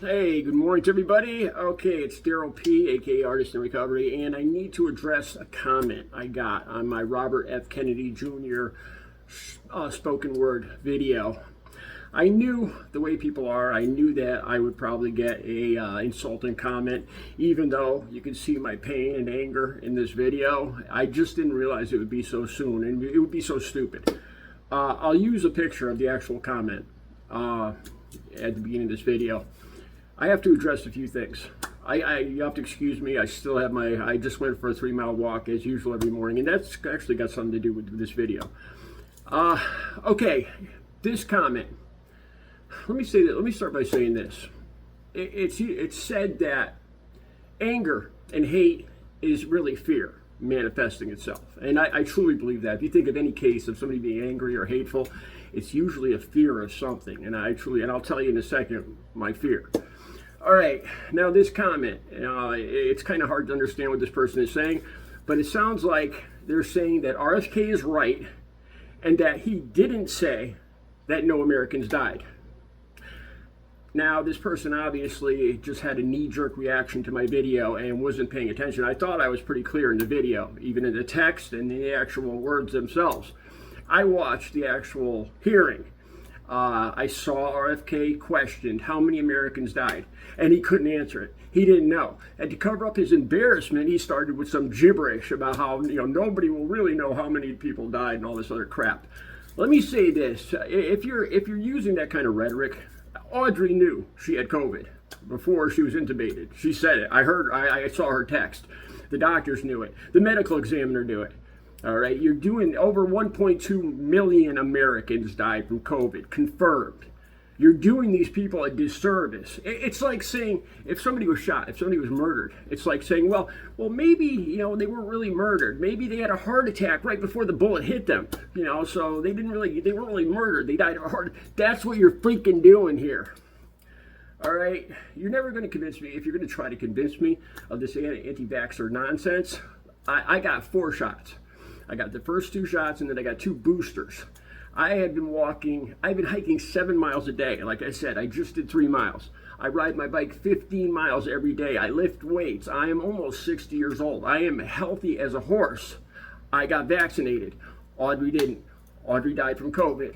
Hey, good morning to everybody. Okay, it's Daryl P, aka Artist in Recovery, and I need to address a comment I got on my Robert F. Kennedy Jr. Spoken word video. I knew the way people are. I knew that I would probably get a insulting comment, even though you can see my pain and anger in this video. I just didn't realize it would be so soon, and it would be so stupid. I'll use a picture of the actual comment at the beginning of this video. I have to address a few things. You have to excuse me. I still have I just went for a 3-mile walk as usual every morning, and that's actually got something to do with this video. Okay, this comment. Let me say that. Let me start by saying this. It's said that anger and hate is really fear manifesting itself, and I truly believe that. If you think of any case of somebody being angry or hateful, it's usually a fear of something, and I'll tell you in a second my fear. All right, now this comment, it's kind of hard to understand what this person is saying, but it sounds like they're saying that RFK is right and that he didn't say that no Americans died. Now, this person obviously just had a knee-jerk reaction to my video and wasn't paying attention. I thought I was pretty clear in the video, even in the text and the actual words themselves. I watched the actual hearing. I saw RFK questioned how many Americans died, and he couldn't answer it. He didn't know. And to cover up his embarrassment, he started with some gibberish about how nobody will really know how many people died and all this other crap. Let me say this: if you're using that kind of rhetoric, Audrey knew she had COVID before she was intubated. She said it. I saw her text. The doctors knew it. The medical examiner knew it. All right, you're doing over 1.2 million Americans died from COVID, confirmed. You're doing these people a disservice. It's like saying if somebody was shot, if somebody was murdered, it's like saying, well, maybe they weren't really murdered. Maybe they had a heart attack right before the bullet hit them. So they weren't really murdered. They died of a heart. That's what you're freaking doing here. All right, you're never going to convince me. If you're going to try to convince me of this anti-vaxxer nonsense, I got 4 shots. I got the first 2 shots, and then I got 2 boosters. I've been hiking 7 miles a day. Like I said, I just did 3 miles. I ride my bike 15 miles every day. I lift weights. I am almost 60 years old. I am healthy as a horse. I got vaccinated. Audrey didn't. Audrey died from COVID.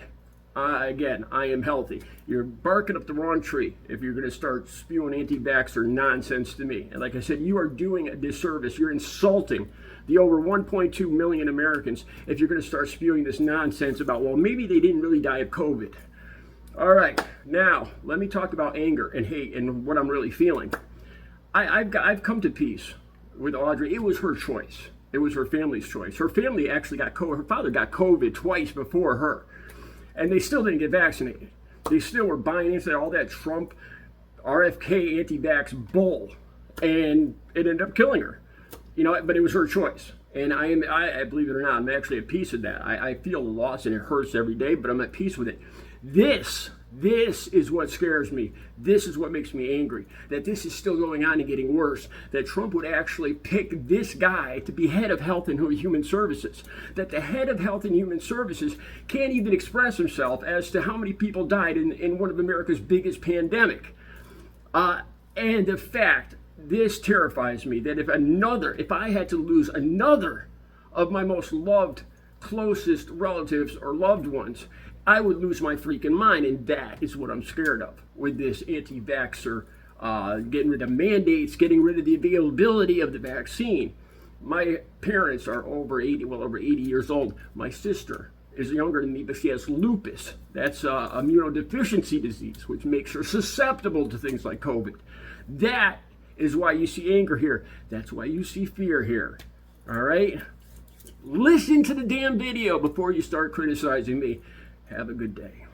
Again, I am healthy. You're barking up the wrong tree if you're going to start spewing anti-vaxxer nonsense to me. And like I said, you are doing a disservice. You're insulting the over 1.2 million Americans if you're going to start spewing this nonsense about, well, maybe they didn't really die of COVID. All right, now let me talk about anger and hate and what I'm really feeling. I've come to peace with Audrey. It was her choice. It was her family's choice. Her family actually got COVID. Her father got COVID twice before her. And they still didn't get vaccinated. They still were buying into all that Trump, RFK, anti-vax bull. And it ended up killing her. But it was her choice. And I believe it or not, I'm actually at peace with that. I feel the loss and it hurts every day, but I'm at peace with it. This is what scares me. This is what makes me angry. That this is still going on and getting worse. That Trump would actually pick this guy to be head of Health and Human Services. That the head of Health and Human Services can't even express himself as to how many people died in one of America's biggest pandemic. And the fact, this terrifies me, that if I had to lose another of my most loved, closest relatives or loved ones, I would lose my freaking mind, and that is what I'm scared of with this anti-vaxxer, getting rid of mandates, getting rid of the availability of the vaccine. My parents are over 80 years old. My sister is younger than me, but she has lupus. That's immunodeficiency disease, which makes her susceptible to things like COVID. That is why you see anger here. That's why you see fear here. All right? Listen to the damn video before you start criticizing me. Have a good day.